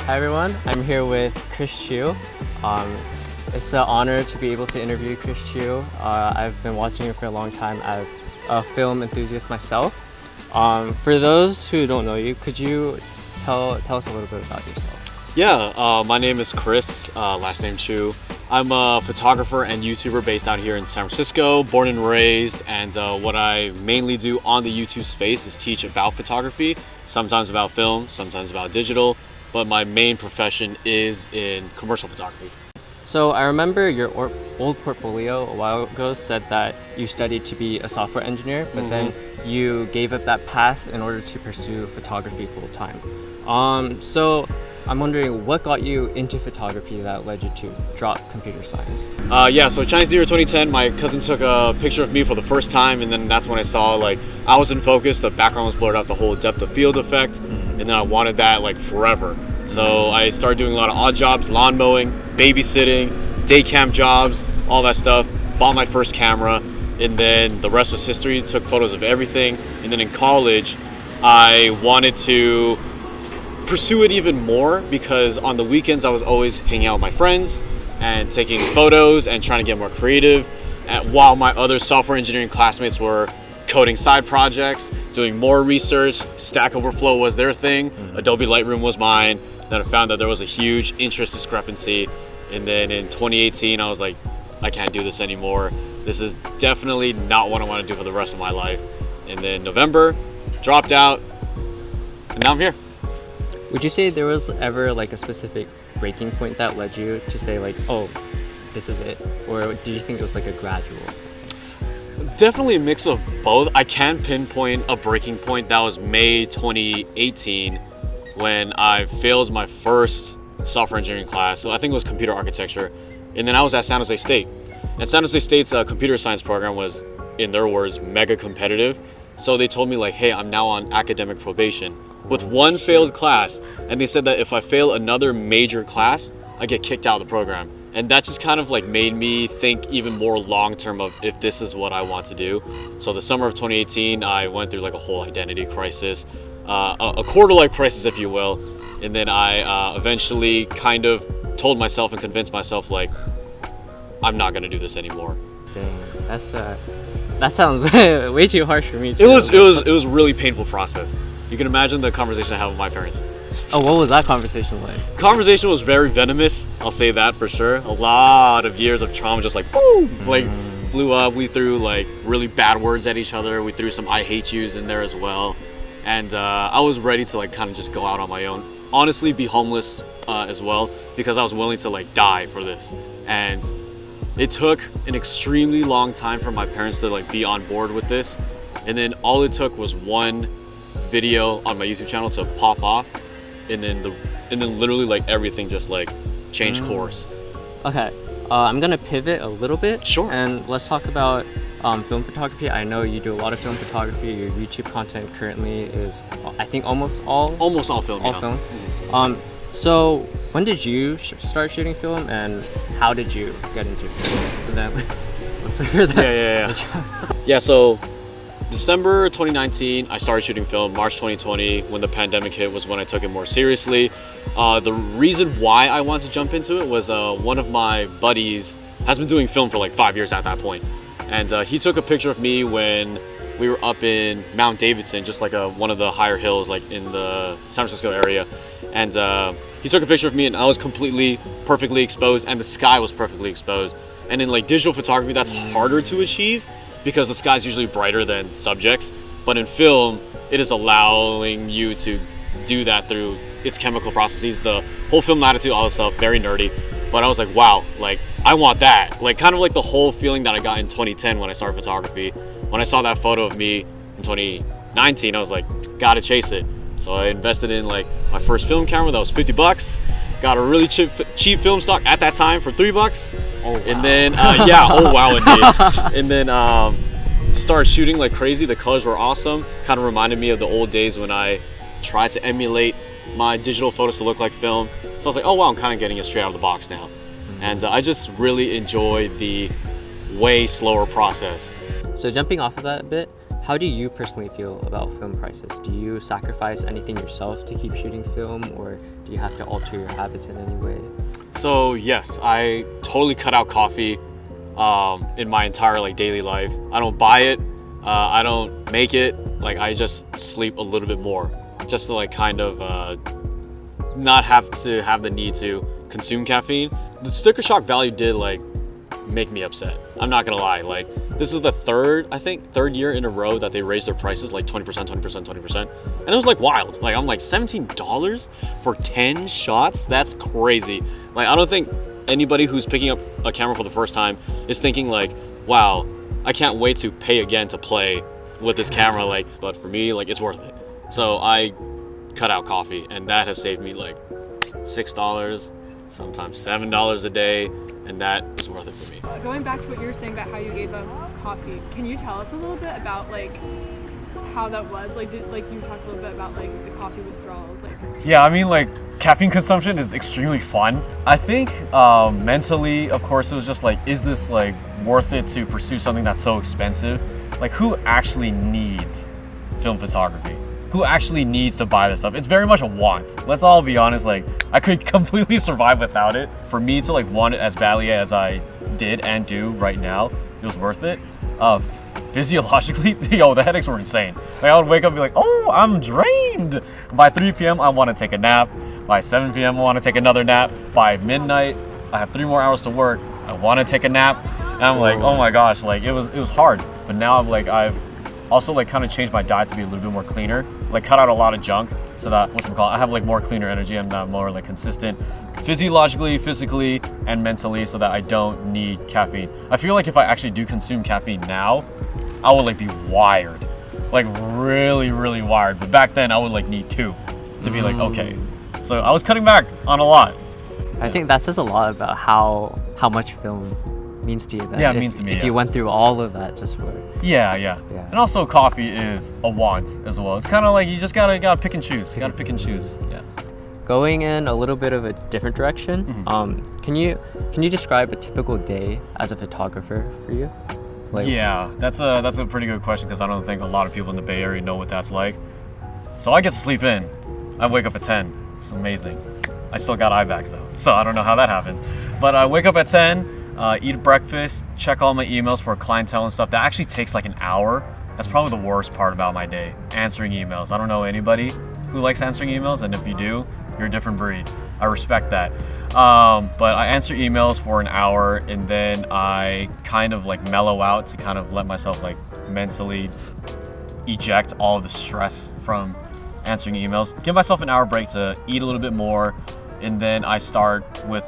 Hi everyone, I'm here with CHU. It's an honor to be able to interview CHU. I've been watching it for a long time as a film enthusiast myself. For those who don't know you, could you tell us a little bit about yourself? Yeah, my name is Chris, last name Chu. I'm a photographer and YouTuber based out here in San Francisco, born and raised, and what I mainly do on the YouTube space is teach about photography, sometimes about film, sometimes about digital, but my main profession is in commercial photography. So I remember your old portfolio a while ago said that you studied to be a software engineer, but then you gave up that path in order to pursue photography full time. So I'm wondering what got you into photography that led you to drop computer science? Yeah, so Chinese New Year 2010, my cousin took a picture of me for the first time, and then that's when I saw I was in focus, the background was blurred out, the whole depth of field effect, and then I wanted that forever. So I started doing a lot of odd jobs, lawn mowing, babysitting, day camp jobs, all that stuff, bought my first camera, and then the rest was history, took photos of everything, and then in college, I wanted to pursue it even more because on the weekends I was always hanging out with my friends and taking photos and trying to get more creative, while my other software engineering classmates were coding side projects, doing more research. Stack Overflow was their thing, Adobe Lightroom was mine. Then I found that there was a huge interest discrepancy, and then in 2018 I was like, I can't do this anymore. This is definitely not what I want to do for the rest of my life. And then November, dropped out, and now I'm here. Would you say there was ever a specific breaking point that led you to say oh, this is it? Or did you think it was a gradual thing? Definitely a mix of both. I can pinpoint a breaking point. That was May 2018 when I failed my first software engineering class. So I think it was computer architecture. And then I was at San Jose State. And San Jose State's computer science program was, in their words, mega competitive. So they told me hey, I'm now on academic probation with one failed class, and they said that if I fail another major class, I get kicked out of the program. And that just kind of made me think even more long-term of if this is what I want to do. So the summer of 2018, I went through a whole identity crisis, a quarter-life crisis, if you will. And then I eventually kind of told myself and convinced myself I'm not gonna do this anymore. Dang, that sounds way too harsh for me too. It was a really painful process. You can imagine the conversation I had with my parents. Oh, what was that conversation like? Conversation was very venomous, I'll say that for sure. A lot of years of trauma just boom, blew up. We threw really bad words at each other. We threw some I hate yous in there as well. And I was ready to kind of just go out on my own. Honestly, be homeless as well, because I was willing to die for this. And it took an extremely long time for my parents to be on board with this. And then all it took was one video on my YouTube channel to pop off, and then literally everything just changed course. Okay, I'm gonna pivot a little bit. Sure. And let's talk about film photography. I know you do a lot of film photography. Your YouTube content currently is, I think, almost all film. All film. So when did you start shooting film, and how did you get into film? And then let's figure that. Yeah. Yeah. So December 2019, I started shooting film. March 2020, when the pandemic hit, was when I took it more seriously. The reason why I wanted to jump into it was one of my buddies has been doing film for 5 years at that point. And he took a picture of me when we were up in Mount Davidson, just one of the higher hills in the San Francisco area. And he took a picture of me, and I was perfectly exposed, and the sky was perfectly exposed. And in digital photography, that's harder to achieve because the sky's usually brighter than subjects. But in film, it is allowing you to do that through its chemical processes, the whole film latitude, all this stuff, very nerdy. But I was wow, I want that. Kind of the whole feeling that I got in 2010 when I started photography. When I saw that photo of me in 2019, I was gotta chase it. So I invested in my first film camera that was $50. Got a really cheap film stock at that time for $3. Oh, wow. And then oh wow indeed. And then started shooting like crazy. The colors were awesome. Kind of reminded me of the old days when I tried to emulate my digital photos to look like film. So I was like, oh wow, I'm kind of getting it straight out of the box now. And I just really enjoy the way slower process. So jumping off of that a bit, How do you personally feel about film prices? Do you sacrifice anything yourself to keep shooting film, or do you have to alter your habits in any way? So yes, I totally cut out coffee in my entire like daily life. I don't buy it. I don't make it. Like I just sleep a little bit more, just to like kind of not have to have the need to consume caffeine. The sticker shock value did like make me upset. I'm not gonna lie. Like this is the third year in a row that they raised their prices like 20%, 20%, 20%. And it was like wild. Like I'm like $17 for 10 shots? That's crazy. Like I don't think anybody who's picking up a camera for the first time is thinking like, wow, I can't wait to pay again to play with this camera. Like, but for me, like it's worth it. So I cut out coffee, and that has saved me like $6, sometimes $7 a day, and that is worth it for me. Going back to what you were saying about how you gave up coffee, can you tell us a little bit about like how that was? Like, you talked a little bit about like the coffee withdrawals. Like, Yeah, I mean, like, caffeine consumption is extremely fun. I think mentally, of course, it was just like, is this like worth it to pursue something that's so expensive? Like, who actually needs film photography? Who actually needs to buy this stuff? It's very much a want. Let's all be honest, like, I could completely survive without it. For me to like want it as badly as I did and do right now, it was worth it. Physiologically, yo, the headaches were insane. Like, I would wake up and be like, oh, I'm drained. By 3 p.m., I want to take a nap. By 7 p.m., I want to take another nap. By midnight, I have 3 more hours to work. I want to take a nap. And I'm like, oh my gosh, like it was hard. But now I've also like kind of changed my diet to be a little bit more cleaner. Like cut out a lot of junk so that I have like more cleaner energy. I'm not more like consistent physiologically, physically, and mentally, so that I don't need caffeine. I feel like if I actually do consume caffeine now, I would like be wired, like really, really wired. But back then I would like need 2 to be like, okay. So I was cutting back on a lot. I think that says a lot about how much film means to you. Then. Yeah, it means to me. If you went through all of that just for... Yeah. And also coffee is a want as well. It's kind of like you just gotta pick and choose. Yeah. Going in a little bit of a different direction, can you describe a typical day as a photographer for you? Like, Yeah, that's a pretty good question because I don't think a lot of people in the Bay Area know what that's like. So I get to sleep in. I wake up at 10. It's amazing. I still got eye bags though, so I don't know how that happens. But I wake up at 10, eat breakfast, check all my emails for clientele and stuff. That actually takes like an hour. That's probably the worst part about my day, answering emails. I don't know anybody who likes answering emails, and if you do, you're a different breed. I respect that. But I answer emails for an hour, and then I kind of like mellow out to kind of let myself like mentally eject all of the stress from answering emails. Give myself an hour break to eat a little bit more, and then I start with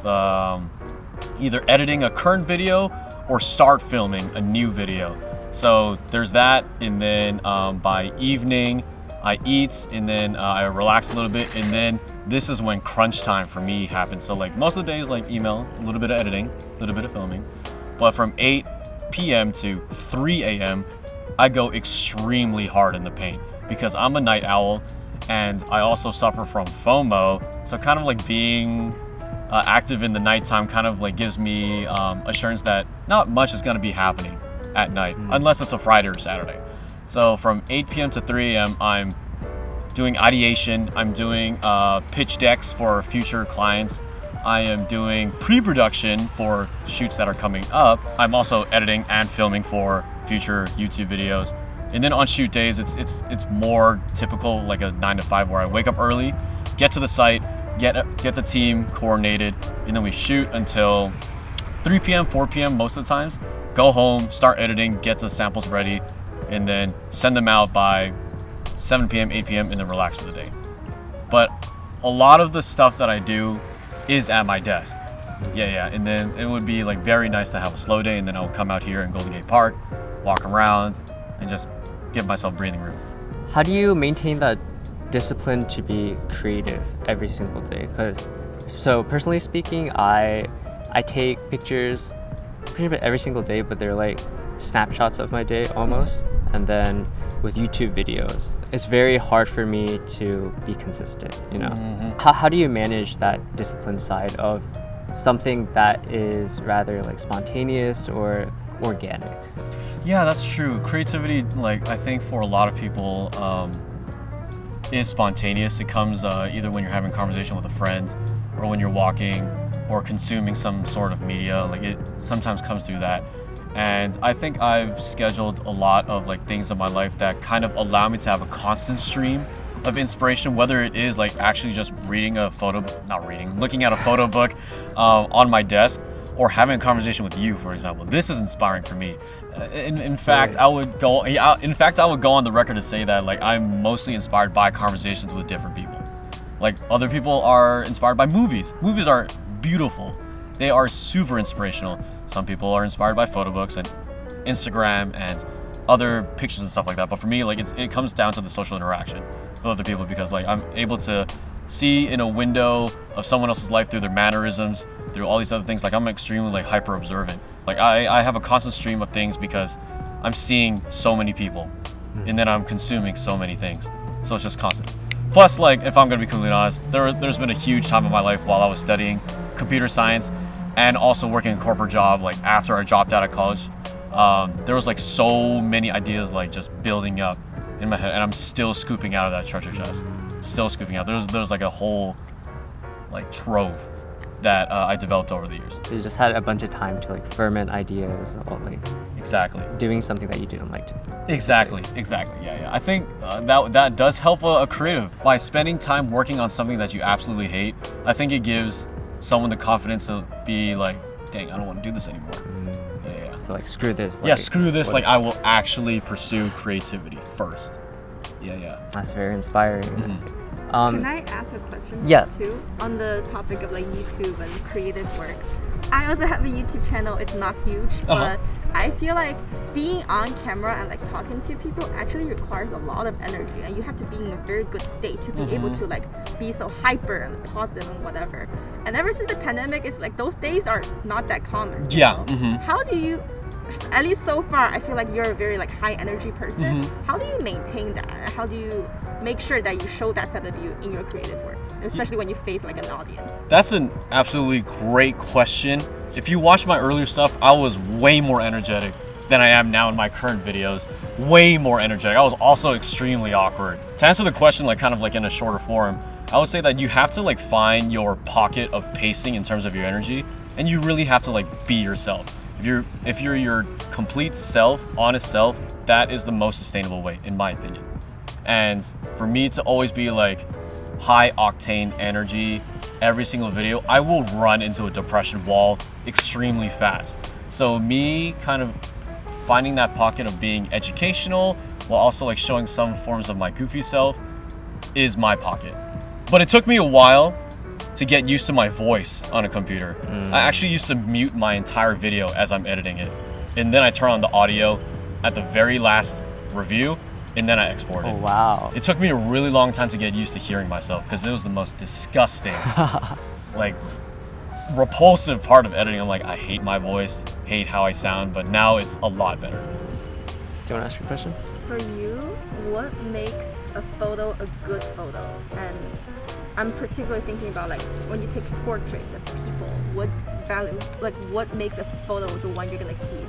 either editing a current video or start filming a new video. So there's that, and then by evening I eat, and then I relax a little bit, and then this is when crunch time for me happens. So like most of the days, like email, a little bit of editing, a little bit of filming, but from 8 p.m. to 3 a.m. I go extremely hard in the paint because I'm a night owl, and I also suffer from FOMO. So kind of like being active in the nighttime kind of like gives me assurance that not much is going to be happening at night, unless it's a Friday or Saturday. So from 8 p.m. to 3 a.m. I'm doing ideation, I'm doing pitch decks for future clients, I am doing pre-production for shoots that are coming up. I'm also editing and filming for future YouTube videos. And then on shoot days, it's more typical like a 9 to 5 where I wake up early, get to the site, get the team coordinated, and then we shoot until 3 p.m., 4 p.m. most of the times. Go home, start editing, get the samples ready, and then send them out by 7 p.m., 8 p.m., and then relax for the day. But a lot of the stuff that I do is at my desk. Yeah. And then it would be like very nice to have a slow day, and then I'll come out here in Golden Gate Park, walk around, and just give myself breathing room. How do you maintain that discipline to be creative every single day? So personally speaking, I take pictures pretty much every single day, but they're like snapshots of my day almost. And then with YouTube videos, it's very hard for me to be consistent, you know? How do you manage that discipline side of something that is rather like spontaneous or organic? Yeah, that's true. Creativity, like, I think for a lot of people, is spontaneous. It comes either when you're having a conversation with a friend, or when you're walking, or consuming some sort of media. Like, it sometimes comes through that. And I think I've scheduled a lot of like things in my life that kind of allow me to have a constant stream of inspiration, whether it is like actually just reading a photo, not reading, looking at a photo book on my desk, or having a conversation with you, for example. This is inspiring for me. In fact, I would go on the record to say that like I'm mostly inspired by conversations with different people. Like, other people are inspired by movies. Movies are beautiful. They are super inspirational. Some people are inspired by photo books and Instagram and other pictures and stuff like that. But for me, like, it comes down to the social interaction with other people, because like I'm able to see in a window of someone else's life through their mannerisms, through all these other things. Like, I'm extremely like hyper observant. Like, I have a constant stream of things because I'm seeing so many people, and then I'm consuming so many things. So it's just constant. Plus, like, if I'm gonna be completely honest, there's been a huge time in my life while I was studying computer science and also working a corporate job, like after I dropped out of college. There was like so many ideas like just building up in my head, and I'm still scooping out of that treasure chest. Still scooping out. There's like a whole like trove that I developed over the years. So you just had a bunch of time to like ferment ideas, or like Exactly. doing something that you didn't like to do. Exactly. Yeah. I think that does help a creative. By spending time working on something that you absolutely hate, I think it gives someone the confidence to be like, dang, I don't want to do this anymore. Yeah. So like, screw this. Like, Yeah, screw this. what- Like, I will actually pursue creativity first. Yeah. That's very inspiring. Can I ask a question Yeah. too? On the topic of like YouTube and creative work. I also have a YouTube channel. It's not huge, but I feel like being on camera and like talking to people actually requires a lot of energy, and you have to be in a very good state to be able to like be so hyper and positive and whatever. And ever since the pandemic, it's like those days are not that common. you Yeah. know? How do you, at least so far, I feel like you're a very like high energy person. How do you maintain that? How do you make sure that you show that side of you in your creative work, especially when you face like an audience? That's an absolutely great question. If you watch my earlier stuff, I was way more energetic than I am now in my current videos. Way more energetic. I was also extremely awkward. To answer the question, like kind of like in a shorter form, I would say that you have to like find your pocket of pacing in terms of your energy, and you really have to like be yourself. If you're your complete self, honest self, that is the most sustainable way, in my opinion. And for me to always be like high octane energy every single video, I will run into a depression wall extremely fast. So me kind of finding that pocket of being educational while also like showing some forms of my goofy self is my pocket. But it took me a while to get used to my voice on a computer. I actually used to mute my entire video as I'm editing it, and then I turn on the audio at the very last review, and then I export it. Oh wow. It took me a really long time to get used to hearing myself, because it was the most disgusting, like repulsive part of editing. I'm like, I hate my voice, hate how I sound, but now it's a lot better. Do you want to ask your question? For you, what makes a photo a good photo? And I'm particularly thinking about like when you take portraits of people, what value, like what makes a photo the one you're gonna keep?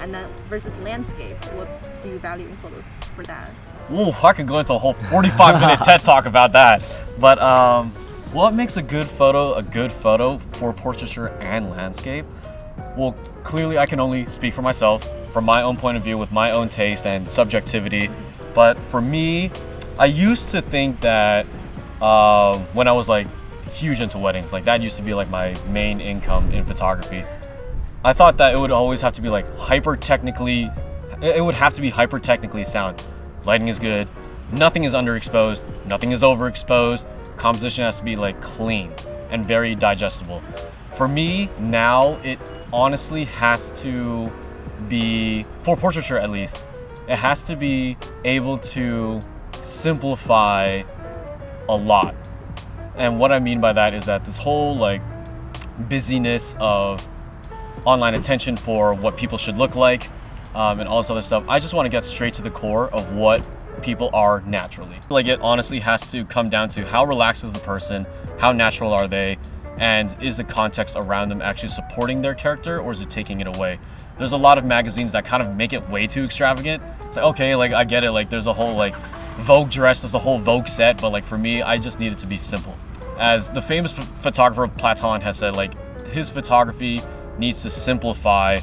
And then versus landscape, what do you value in photos for that? Ooh, I could go into a whole 45-minute TED talk about that. But what makes a good photo for portraiture and landscape? Well, clearly I can only speak for myself, from my own point of view, with my own taste and subjectivity. But for me, I used to think that when I was like huge into weddings, like that used to be like my main income in photography. I thought that it would always have to be like hyper technically sound. Lighting is good, nothing is underexposed, nothing is overexposed, composition has to be like clean and very digestible. For me now, it honestly has to be, for portraiture at least, it has to be able to simplify a lot. And what I mean by that is that this whole like busyness of online attention for what people should look like, and all this other stuff, I just want to get straight to the core of what people are naturally. Like, it honestly has to come down to how relaxed is the person, how natural are they, and is the context around them actually supporting their character, or is it taking it away? there's a lot of magazines that kind of make it way too extravagant. It's like, okay, like I get it, like there's a whole like Vogue dress, there's a whole Vogue set, but like for me, I just need it to be simple. As the famous photographer Platon has said, like his photography needs to simplify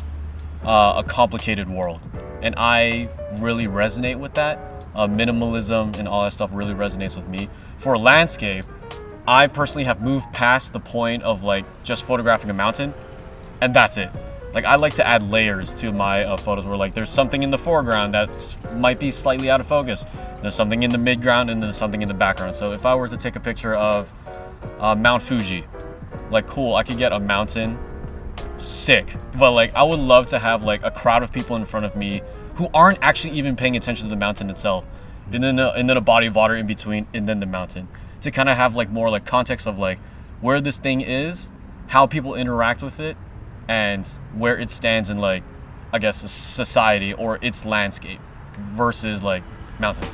a complicated world, and I really resonate with that. Minimalism and all that stuff really resonates with me. For landscape, I personally have moved past the point of like just photographing a mountain, and that's it. Like I like to add layers to my photos where like there's something in the foreground that might be slightly out of focus. There's something in the midground and there's something in the background. So if I were to take a picture of Mount Fuji, like cool, I could get a mountain, sick. But like I would love to have like a crowd of people in front of me who aren't actually even paying attention to the mountain itself, and then a body of water in between, and then the mountain, to kind of have like more like context of like where this thing is, how people interact with it, and where it stands in like, I guess, society or its landscape versus like mountain.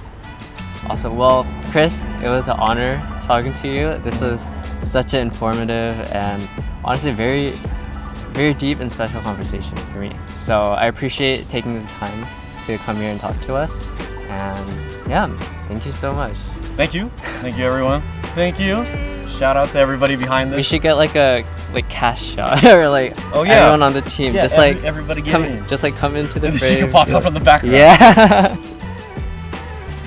Awesome. Well, Chris, it was an honor talking to you. This was such an informative and honestly very, very deep and special conversation for me. So I appreciate taking the time to come here and talk to us. And yeah, thank you so much. Thank you. Thank you, everyone. Thank you. Shout out to everybody behind this. We should get like a cash shot or like everyone on the team. Yeah, just like everybody get come, in. just like come into the And frame. she can pop up from the background. Yeah.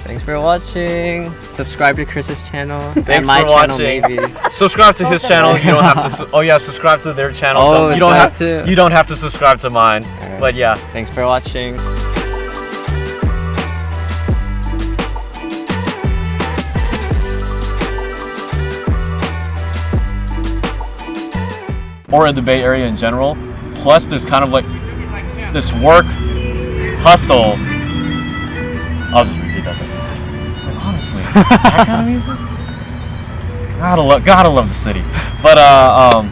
Thanks for watching. Subscribe to Chris's channel and Thanks my for channel watching. maybe. Subscribe to his channel. You don't have to. Oh yeah, subscribe to their channel. Oh, you don't have to. You don't have to subscribe to mine. Alright. But yeah. Thanks for watching. Or in the Bay Area in general. Plus, there's kind of like this work hustle. I'll just repeat that. Like, honestly, that kind of music. Gotta love the city. But